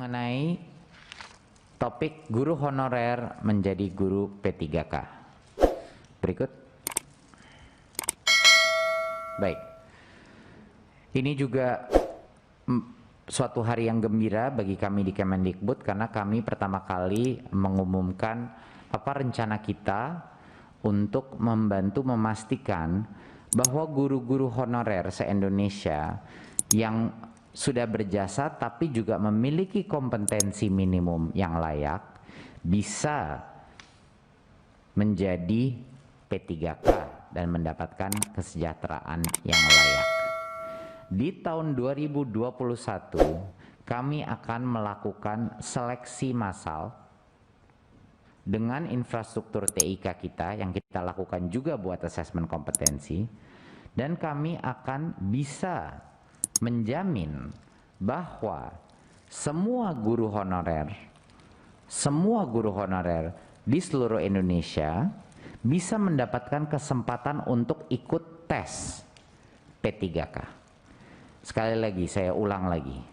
mengenai topik guru honorer menjadi guru P3K. Berikut. Baik. Ini juga suatu hari yang gembira bagi kami di Kemendikbud karena kami pertama kali mengumumkan apa rencana kita untuk membantu memastikan bahwa guru-guru honorer se-Indonesia yang sudah berjasa tapi juga memiliki kompetensi minimum yang layak bisa menjadi P3K dan mendapatkan kesejahteraan yang layak. Di tahun 2021 kami akan melakukan seleksi massal dengan infrastruktur TIK kita yang kita lakukan juga buat asesmen kompetensi, dan kami akan bisa menjamin bahwa semua guru honorer di seluruh Indonesia bisa mendapatkan kesempatan untuk ikut tes P3K. Sekali lagi, saya ulang lagi.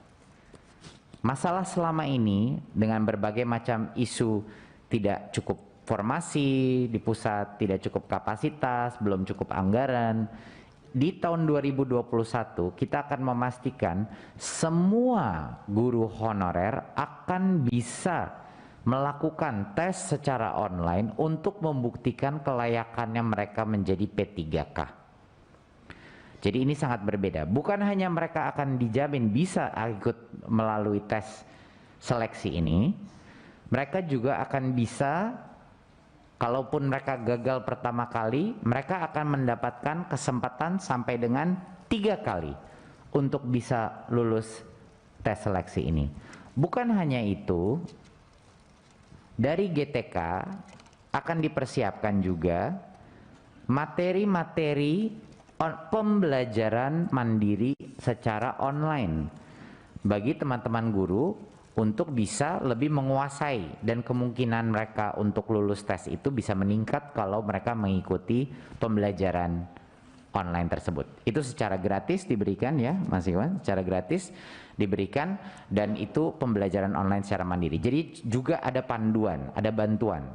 Masalah selama ini dengan berbagai macam isu tidak cukup formasi di pusat, tidak cukup kapasitas, belum cukup anggaran. Di tahun 2021 kita akan memastikan semua guru honorer akan bisa melakukan tes secara online untuk membuktikan kelayakannya mereka menjadi P3K. Jadi ini sangat berbeda. Bukan hanya mereka akan dijamin bisa ikut melalui tes seleksi ini, mereka juga akan bisa, kalaupun mereka gagal pertama kali, mereka akan mendapatkan kesempatan sampai dengan 3 kali untuk bisa lulus tes seleksi ini. Bukan hanya itu, dari GTK akan dipersiapkan juga materi-materi pembelajaran mandiri secara online bagi teman-teman guru untuk bisa lebih menguasai, dan kemungkinan mereka untuk lulus tes itu bisa meningkat kalau mereka mengikuti pembelajaran online tersebut. Itu secara gratis diberikan ya Mas Iwan, secara gratis diberikan, dan itu pembelajaran online secara mandiri. Jadi juga ada panduan, ada bantuan.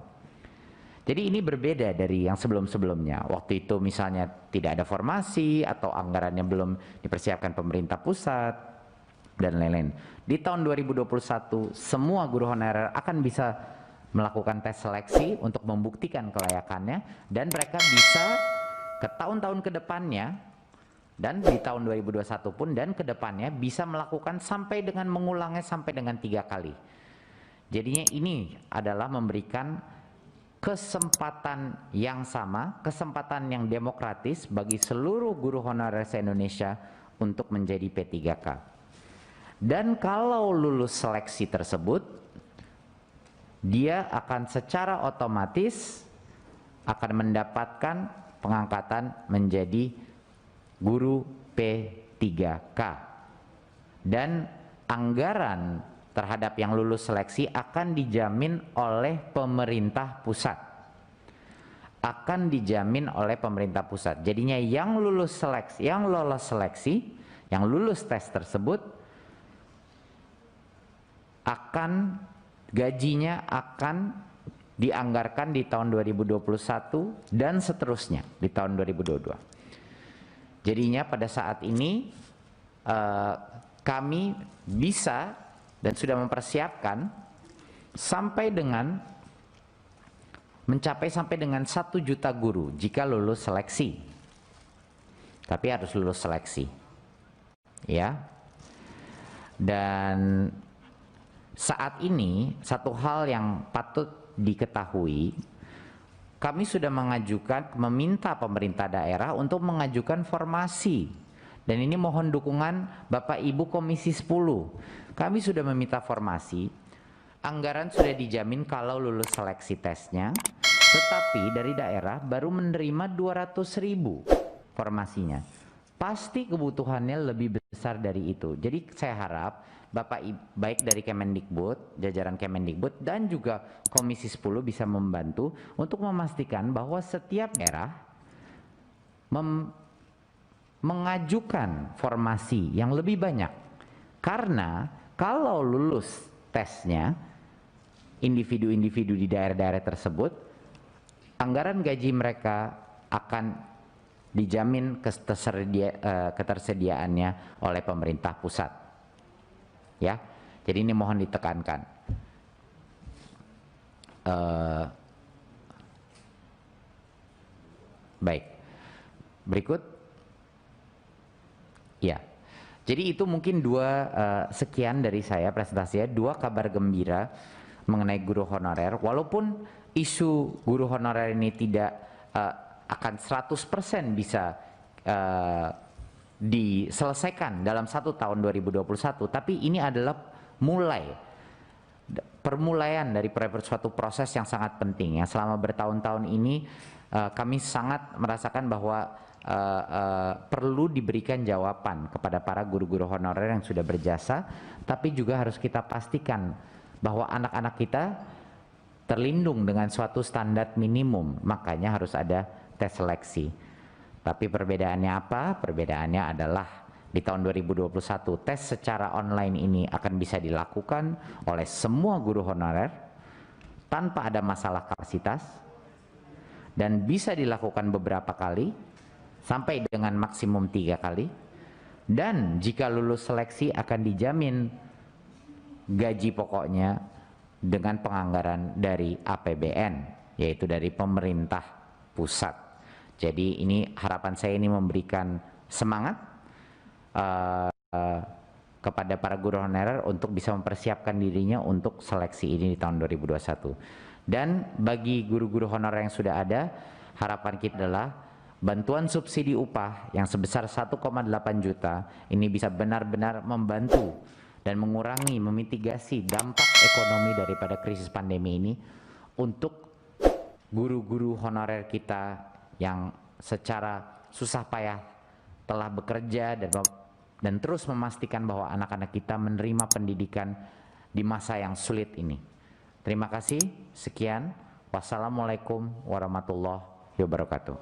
Jadi ini berbeda dari yang sebelum-sebelumnya. Waktu itu misalnya tidak ada formasi atau anggarannya belum dipersiapkan pemerintah pusat dan lain-lain. Di tahun 2021 semua guru honorer akan bisa melakukan tes seleksi untuk membuktikan kelayakannya, dan mereka bisa ke tahun-tahun ke depannya, dan di tahun 2021 pun dan ke depannya bisa melakukan sampai dengan mengulangnya sampai dengan 3 kali. Jadinya ini adalah memberikan kesempatan yang sama, kesempatan yang demokratis bagi seluruh guru honorer se-Indonesia untuk menjadi P3K. Dan kalau lulus seleksi tersebut, dia akan secara otomatis akan mendapatkan pengangkatan menjadi guru P3K. Dan anggaran terhadap yang lulus seleksi akan dijamin oleh pemerintah pusat. Akan dijamin oleh pemerintah pusat. Jadinya yang lulus seleksi, yang lolos seleksi, yang lulus tes tersebut akan gajinya akan dianggarkan di tahun 2021 dan seterusnya di tahun 2022. Jadinya pada saat ini kami bisa dan sudah mempersiapkan sampai dengan mencapai sampai dengan 1 juta guru jika lulus seleksi. Tapi harus lulus seleksi. Ya. Dan saat ini satu hal yang patut diketahui, kami sudah meminta pemerintah daerah untuk mengajukan formasi. Dan ini mohon dukungan Bapak Ibu Komisi 10. Kami sudah meminta formasi, anggaran sudah dijamin kalau lulus seleksi tesnya, tetapi dari daerah baru menerima 200.000 formasinya. Pasti kebutuhannya lebih besar dari itu. Jadi saya harap Bapak baik dari Kemendikbud, jajaran Kemendikbud dan juga Komisi 10 bisa membantu untuk memastikan bahwa setiap daerah mengajukan formasi yang lebih banyak. Karena kalau lulus tesnya, individu-individu di daerah-daerah tersebut, anggaran gaji mereka akan dijamin ketersediaannya oleh pemerintah pusat. Ya, jadi ini mohon ditekankan. Baik, berikut. Ya, jadi itu mungkin sekian dari saya presentasinya, 2 kabar gembira mengenai guru honorer. Walaupun isu guru honorer ini tidak akan 100% bisa diselesaikan dalam 1 tahun 2021, tapi ini adalah permulaian dari suatu proses yang sangat penting. Yang selama bertahun-tahun ini kami sangat merasakan bahwa perlu diberikan jawaban kepada para guru-guru honorer yang sudah berjasa, tapi juga harus kita pastikan bahwa anak-anak kita terlindung dengan suatu standar minimum, makanya harus ada tes seleksi. Tapi perbedaannya apa? Perbedaannya adalah di tahun 2021 tes secara online ini akan bisa dilakukan oleh semua guru honorer tanpa ada masalah kapasitas dan bisa dilakukan beberapa kali sampai dengan maksimum 3 kali, dan jika lulus seleksi akan dijamin gaji pokoknya dengan penganggaran dari APBN, yaitu dari pemerintah pusat. Jadi ini harapan saya ini memberikan semangat kepada para guru honorer untuk bisa mempersiapkan dirinya untuk seleksi ini di tahun 2021. Dan bagi guru-guru honorer yang sudah ada, harapan kita adalah bantuan subsidi upah yang sebesar 1,8 juta ini bisa benar-benar membantu dan mengurangi, memitigasi dampak ekonomi daripada krisis pandemi ini untuk guru-guru honorer kita yang secara susah payah telah bekerja dan terus memastikan bahwa anak-anak kita menerima pendidikan di masa yang sulit ini. Terima kasih, sekian. Wassalamualaikum warahmatullahi wabarakatuh.